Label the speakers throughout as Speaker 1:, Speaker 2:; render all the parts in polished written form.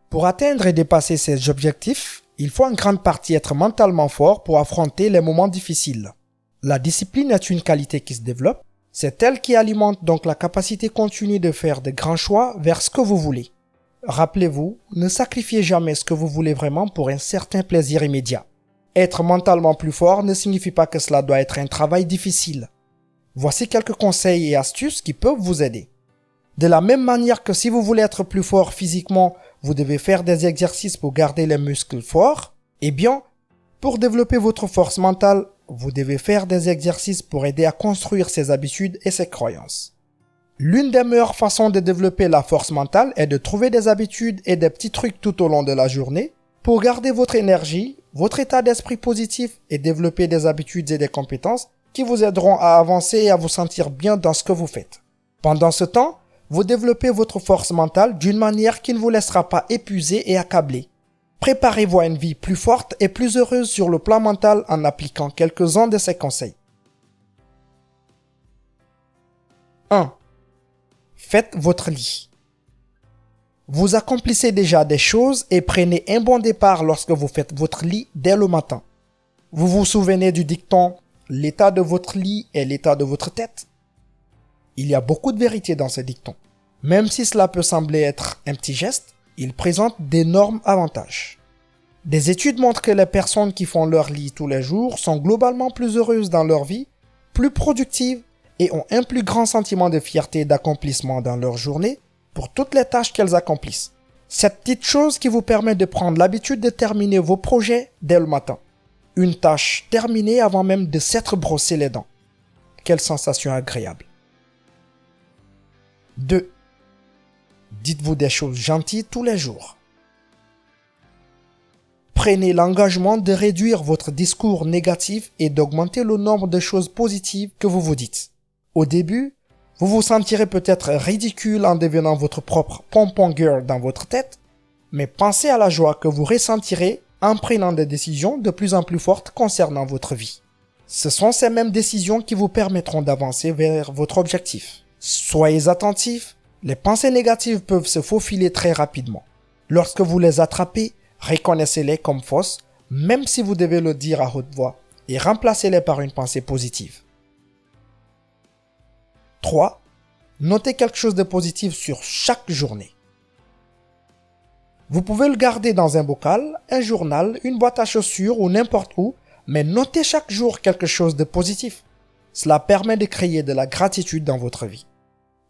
Speaker 1: Pour atteindre et dépasser ces objectifs, il faut en grande partie être mentalement fort pour affronter les moments difficiles. La discipline est une qualité qui se développe, c'est elle qui alimente donc la capacité continue de faire de grands choix vers ce que vous voulez. Rappelez-vous, ne sacrifiez jamais ce que vous voulez vraiment pour un certain plaisir immédiat. Être mentalement plus fort ne signifie pas que cela doit être un travail difficile. Voici quelques conseils et astuces qui peuvent vous aider. De la même manière que si vous voulez être plus fort physiquement, vous devez faire des exercices pour garder les muscles forts, eh bien, pour développer votre force mentale, vous devez faire des exercices pour aider à construire ses habitudes et ses croyances. L'une des meilleures façons de développer la force mentale est de trouver des habitudes et des petits trucs tout au long de la journée pour garder votre énergie, votre état d'esprit positif et développer des habitudes et des compétences qui vous aideront à avancer et à vous sentir bien dans ce que vous faites. Pendant ce temps, vous développez votre force mentale d'une manière qui ne vous laissera pas épuisé et accablé. Préparez-vous à une vie plus forte et plus heureuse sur le plan mental en appliquant quelques-uns de ces conseils. 1. Faites votre lit. Vous accomplissez déjà des choses et prenez un bon départ lorsque vous faites votre lit dès le matin. Vous vous souvenez du dicton « L'état de votre lit est l'état de votre tête ». Il y a beaucoup de vérité dans ce dicton. Même si cela peut sembler être un petit geste, il présente d'énormes avantages. Des études montrent que les personnes qui font leur lit tous les jours sont globalement plus heureuses dans leur vie, plus productives et ont un plus grand sentiment de fierté et d'accomplissement dans leur journée pour toutes les tâches qu'elles accomplissent. Cette petite chose qui vous permet de prendre l'habitude de terminer vos projets dès le matin. Une tâche terminée avant même de s'être brossé les dents. Quelle sensation agréable. 2. Dites-vous des choses gentilles tous les jours. Prenez l'engagement de réduire votre discours négatif et d'augmenter le nombre de choses positives que vous vous dites. Au début, vous vous sentirez peut-être ridicule en devenant votre propre pompon girl dans votre tête, mais pensez à la joie que vous ressentirez en prenant des décisions de plus en plus fortes concernant votre vie. Ce sont ces mêmes décisions qui vous permettront d'avancer vers votre objectif. Soyez attentifs, les pensées négatives peuvent se faufiler très rapidement. Lorsque vous les attrapez, reconnaissez-les comme fausses, même si vous devez le dire à haute voix, et remplacez-les par une pensée positive. 3. Notez quelque chose de positif sur chaque journée. Vous pouvez le garder dans un bocal, un journal, une boîte à chaussures ou n'importe où, mais notez chaque jour quelque chose de positif. Cela permet de créer de la gratitude dans votre vie.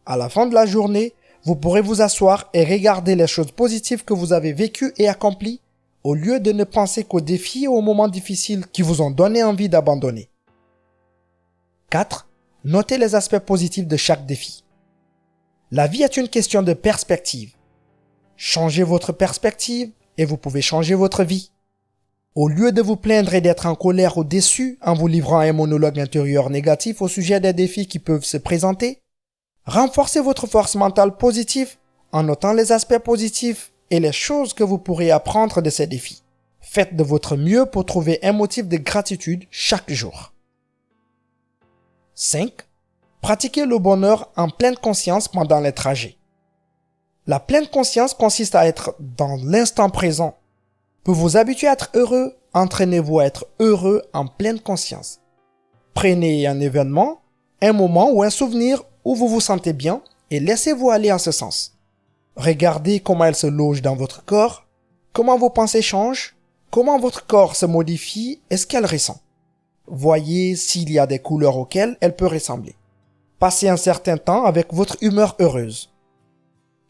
Speaker 1: À la fin de la journée, vous pourrez vous asseoir et regarder les choses positives que vous avez vécues et accomplies, au lieu de ne penser qu'aux défis et aux moments difficiles qui vous ont donné envie d'abandonner. 4. Notez les aspects positifs de chaque défi. La vie est une question de perspective. Changez votre perspective et vous pouvez changer votre vie. Au lieu de vous plaindre et d'être en colère ou déçu en vous livrant un monologue intérieur négatif au sujet des défis qui peuvent se présenter, renforcez votre force mentale positive en notant les aspects positifs et les choses que vous pourrez apprendre de ces défis. Faites de votre mieux pour trouver un motif de gratitude chaque jour. 5. Pratiquez le bonheur en pleine conscience pendant les trajets. La pleine conscience consiste à être dans l'instant présent. Pour vous habituer à être heureux, entraînez-vous à être heureux en pleine conscience. Prenez un événement, un moment ou un souvenir où vous vous sentez bien et laissez-vous aller en ce sens. Regardez comment elle se loge dans votre corps, comment vos pensées changent, comment votre corps se modifie et ce qu'elle ressent. Voyez s'il y a des couleurs auxquelles elle peut ressembler. Passez un certain temps avec votre humeur heureuse.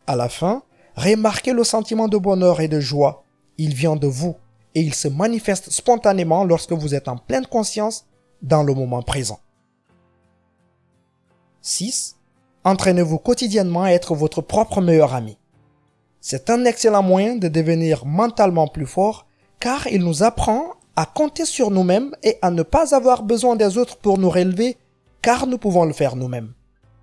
Speaker 1: À la fin, remarquez le sentiment de bonheur et de joie. Il vient de vous et il se manifeste spontanément lorsque vous êtes en pleine conscience dans le moment présent. 6. Entraînez-vous quotidiennement à être votre propre meilleur ami. C'est un excellent moyen de devenir mentalement plus fort car il nous apprend à compter sur nous-mêmes et à ne pas avoir besoin des autres pour nous relever car nous pouvons le faire nous-mêmes.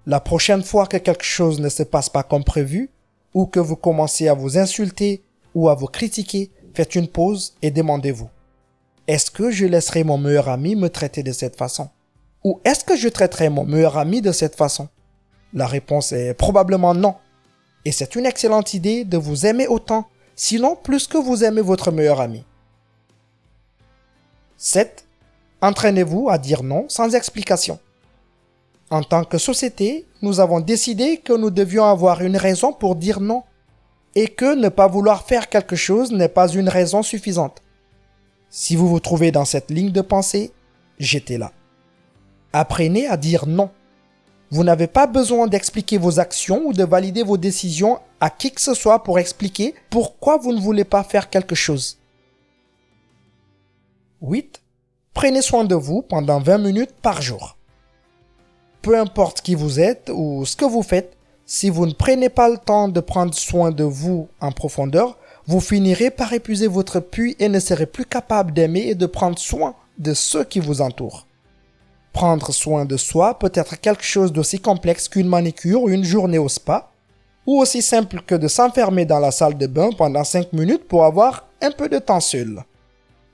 Speaker 1: La prochaine fois que quelque chose ne se passe pas comme prévu ou que vous commencez à vous insulter ou à vous critiquer, faites une pause et demandez-vous: est-ce que je laisserai mon meilleur ami me traiter de cette façon? Ou est-ce que je traiterai mon meilleur ami de cette façon? La réponse est probablement non. Et c'est une excellente idée de vous aimer autant sinon plus que vous aimez votre meilleur ami. 7. Entraînez-vous à dire non sans explication. En tant que société, nous avons décidé que nous devions avoir une raison pour dire non et que ne pas vouloir faire quelque chose n'est pas une raison suffisante. Si vous vous trouvez dans cette ligne de pensée, j'étais là. Apprenez à dire non. Vous n'avez pas besoin d'expliquer vos actions ou de valider vos décisions à qui que ce soit pour expliquer pourquoi vous ne voulez pas faire quelque chose. 8. Prenez soin de vous pendant 20 minutes par jour. Peu importe qui vous êtes ou ce que vous faites, si vous ne prenez pas le temps de prendre soin de vous en profondeur, vous finirez par épuiser votre puits et ne serez plus capable d'aimer et de prendre soin de ceux qui vous entourent. Prendre soin de soi peut être quelque chose d'aussi complexe qu'une manicure ou une journée au spa, ou aussi simple que de s'enfermer dans la salle de bain pendant 5 minutes pour avoir un peu de temps seul.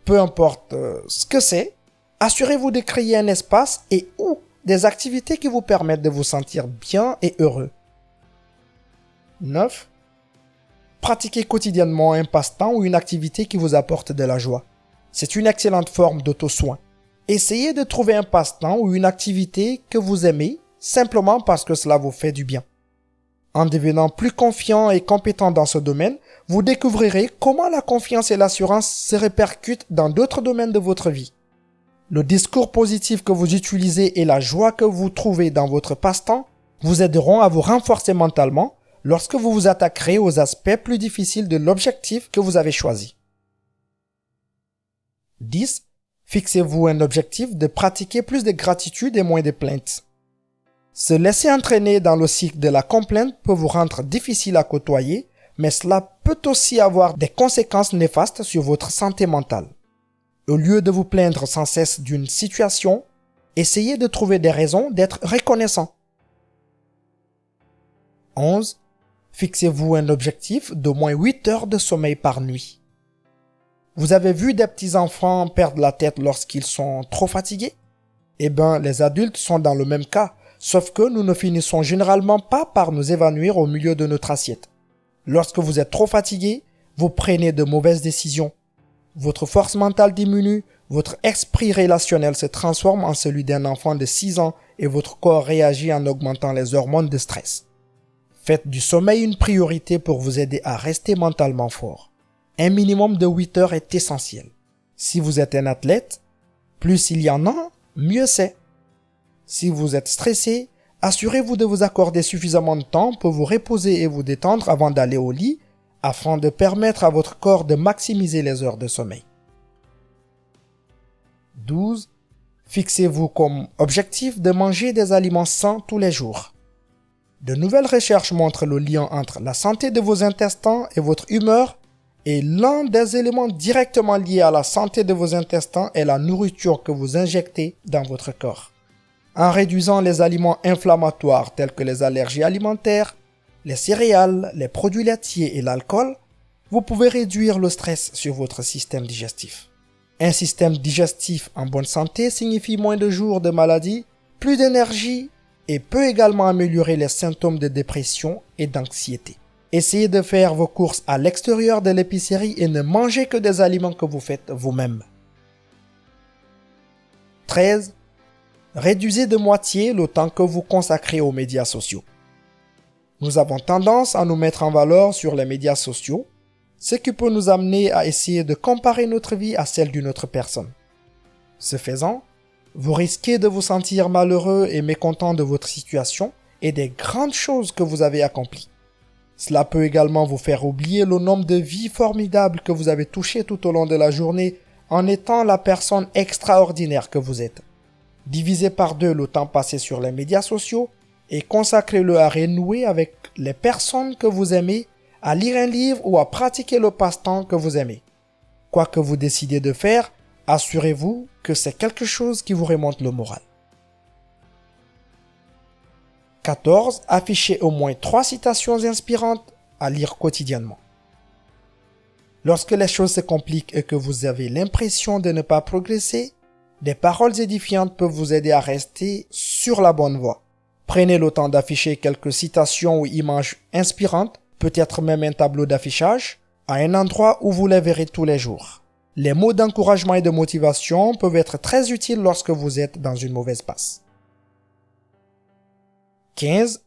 Speaker 1: Peu importe ce que c'est, assurez-vous de créer un espace et ou des activités qui vous permettent de vous sentir bien et heureux. 9. Pratiquez quotidiennement un passe-temps ou une activité qui vous apporte de la joie. C'est une excellente forme d'auto-soin. Essayez de trouver un passe-temps ou une activité que vous aimez simplement parce que cela vous fait du bien. En devenant plus confiant et compétent dans ce domaine, vous découvrirez comment la confiance et l'assurance se répercutent dans d'autres domaines de votre vie. Le discours positif que vous utilisez et la joie que vous trouvez dans votre passe-temps vous aideront à vous renforcer mentalement lorsque vous vous attaquerez aux aspects plus difficiles de l'objectif que vous avez choisi. 10. Fixez-vous un objectif de pratiquer plus de gratitude et moins de plaintes. Se laisser entraîner dans le cycle de la complainte peut vous rendre difficile à côtoyer, mais cela peut aussi avoir des conséquences néfastes sur votre santé mentale. Au lieu de vous plaindre sans cesse d'une situation, essayez de trouver des raisons d'être reconnaissant. 11. Fixez-vous un objectif d'au moins 8 heures de sommeil par nuit. Vous avez vu des petits-enfants perdre la tête lorsqu'ils sont trop fatigués? Eh bien, les adultes sont dans le même cas, sauf que nous ne finissons généralement pas par nous évanouir au milieu de notre assiette. Lorsque vous êtes trop fatigué, vous prenez de mauvaises décisions. Votre force mentale diminue, votre esprit relationnel se transforme en celui d'un enfant de 6 ans et votre corps réagit en augmentant les hormones de stress. Faites du sommeil une priorité pour vous aider à rester mentalement fort. Un minimum de 8 heures est essentiel. Si vous êtes un athlète, plus il y en a, mieux c'est. Si vous êtes stressé, assurez-vous de vous accorder suffisamment de temps pour vous reposer et vous détendre avant d'aller au lit, afin de permettre à votre corps de maximiser les heures de sommeil. 12. Fixez-vous comme objectif de manger des aliments sains tous les jours. De nouvelles recherches montrent le lien entre la santé de vos intestins et votre humeur, et l'un des éléments directement liés à la santé de vos intestins est la nourriture que vous injectez dans votre corps. En réduisant les aliments inflammatoires tels que les allergies alimentaires, les céréales, les produits laitiers et l'alcool, vous pouvez réduire le stress sur votre système digestif. Un système digestif en bonne santé signifie moins de jours de maladie, plus d'énergie et peut également améliorer les symptômes de dépression et d'anxiété. Essayez de faire vos courses à l'extérieur de l'épicerie et ne mangez que des aliments que vous faites vous-même. 13. Réduisez de moitié le temps que vous consacrez aux médias sociaux. Nous avons tendance à nous mettre en valeur sur les médias sociaux, ce qui peut nous amener à essayer de comparer notre vie à celle d'une autre personne. Ce faisant, vous risquez de vous sentir malheureux et mécontent de votre situation et des grandes choses que vous avez accomplies. Cela peut également vous faire oublier le nombre de vies formidables que vous avez touchées tout au long de la journée en étant la personne extraordinaire que vous êtes. Divisez par 2 le temps passé sur les médias sociaux et consacrez-le à renouer avec les personnes que vous aimez, à lire un livre ou à pratiquer le passe-temps que vous aimez. Quoi que vous décidez de faire, assurez-vous que c'est quelque chose qui vous remonte le moral. 14. Affichez au moins 3 citations inspirantes à lire quotidiennement. Lorsque les choses se compliquent et que vous avez l'impression de ne pas progresser, des paroles édifiantes peuvent vous aider à rester sur la bonne voie. Prenez le temps d'afficher quelques citations ou images inspirantes, peut-être même un tableau d'affichage, à un endroit où vous les verrez tous les jours. Les mots d'encouragement et de motivation peuvent être très utiles lorsque vous êtes dans une mauvaise passe. 15.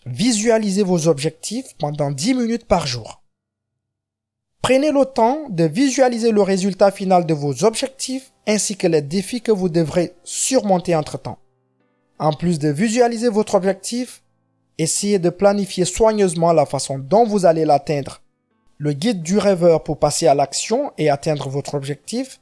Speaker 1: Visualisez vos objectifs pendant 10 minutes par jour. Prenez le temps de visualiser le résultat final de vos objectifs ainsi que les défis que vous devrez surmonter entre-temps. En plus de visualiser votre objectif, essayez de planifier soigneusement la façon dont vous allez l'atteindre. Le guide du rêveur pour passer à l'action et atteindre votre objectif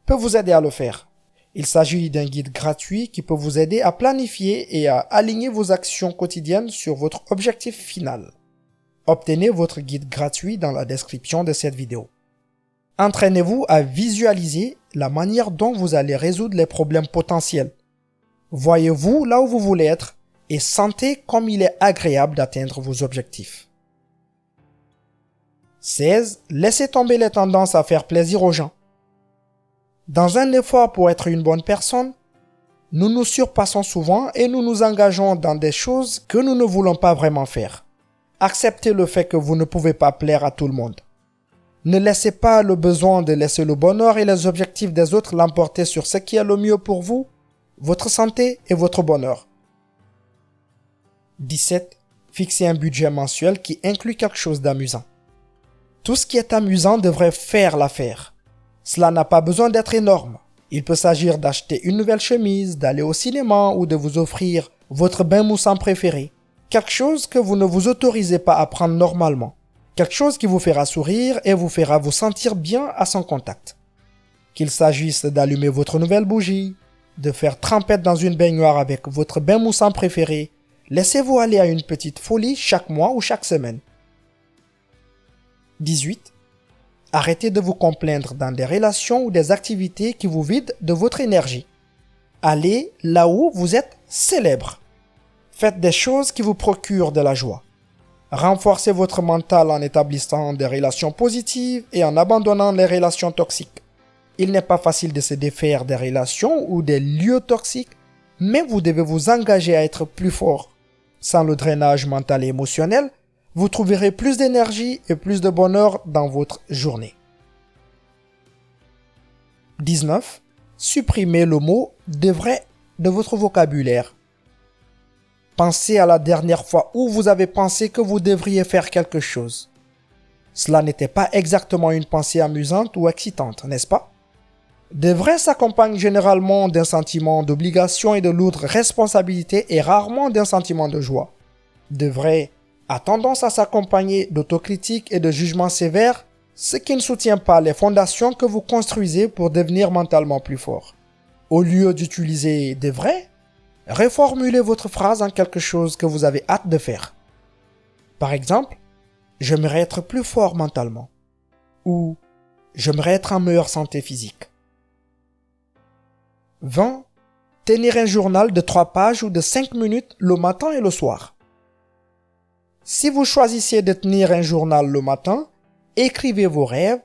Speaker 1: peut vous aider à le faire. Il s'agit d'un guide gratuit qui peut vous aider à planifier et à aligner vos actions quotidiennes sur votre objectif final. Obtenez votre guide gratuit dans la description de cette vidéo. Entraînez-vous à visualiser la manière dont vous allez résoudre les problèmes potentiels. Voyez-vous là où vous voulez être et sentez comme il est agréable d'atteindre vos objectifs. 16. Laissez tomber les tendances à faire plaisir aux gens. Dans un effort pour être une bonne personne, nous nous surpassons souvent et nous nous engageons dans des choses que nous ne voulons pas vraiment faire. Acceptez le fait que vous ne pouvez pas plaire à tout le monde. Ne laissez pas le besoin de laisser le bonheur et les objectifs des autres l'emporter sur ce qui est le mieux pour vous, votre santé et votre bonheur. 17. Fixez un budget mensuel qui inclut quelque chose d'amusant. Tout ce qui est amusant devrait faire l'affaire. Cela n'a pas besoin d'être énorme. Il peut s'agir d'acheter une nouvelle chemise, d'aller au cinéma ou de vous offrir votre bain moussant préféré. Quelque chose que vous ne vous autorisez pas à prendre normalement. Quelque chose qui vous fera sourire et vous fera vous sentir bien à son contact. Qu'il s'agisse d'allumer votre nouvelle bougie, de faire trempette dans une baignoire avec votre bain moussant préféré, laissez-vous aller à une petite folie chaque mois ou chaque semaine. 18. Arrêtez de vous complaindre dans des relations ou des activités qui vous vident de votre énergie. Allez là où vous êtes célèbre. Faites des choses qui vous procurent de la joie. Renforcez votre mental en établissant des relations positives et en abandonnant les relations toxiques. Il n'est pas facile de se défaire des relations ou des lieux toxiques, mais vous devez vous engager à être plus fort. Sans le drainage mental et émotionnel, vous trouverez plus d'énergie et plus de bonheur dans votre journée. 19. Supprimez le mot « devrait » de votre vocabulaire. Pensez à la dernière fois où vous avez pensé que vous devriez faire quelque chose. Cela n'était pas exactement une pensée amusante ou excitante, n'est-ce pas? Devrait s'accompagne généralement d'un sentiment d'obligation et de lourde responsabilité et rarement d'un sentiment de joie. Devrait a tendance à s'accompagner d'autocritique et de jugements sévères, ce qui ne soutient pas les fondations que vous construisez pour devenir mentalement plus fort. Au lieu d'utiliser devrait, reformulez votre phrase en quelque chose que vous avez hâte de faire. Par exemple, j'aimerais être plus fort mentalement ou j'aimerais être en meilleure santé physique. 20. Tenir un journal de 3 pages ou de 5 minutes le matin et le soir. Si vous choisissez de tenir un journal le matin, écrivez vos rêves,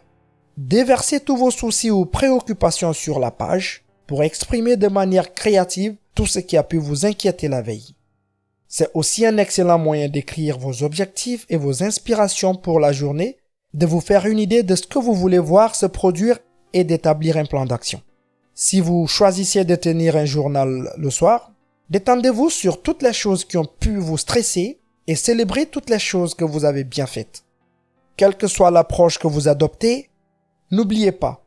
Speaker 1: déversez tous vos soucis ou préoccupations sur la page pour exprimer de manière créative tout ce qui a pu vous inquiéter la veille. C'est aussi un excellent moyen d'écrire vos objectifs et vos inspirations pour la journée, de vous faire une idée de ce que vous voulez voir se produire et d'établir un plan d'action. Si vous choisissez de tenir un journal le soir, détendez-vous sur toutes les choses qui ont pu vous stresser et célébrez toutes les choses que vous avez bien faites. Quelle que soit l'approche que vous adoptez, n'oubliez pas,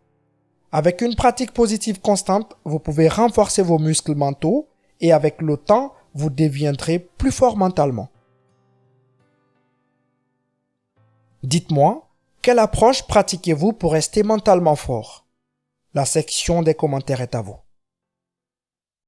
Speaker 1: avec une pratique positive constante, vous pouvez renforcer vos muscles mentaux et avec le temps, vous deviendrez plus fort mentalement. Dites-moi, quelle approche pratiquez-vous pour rester mentalement fort? La section des commentaires est à vous.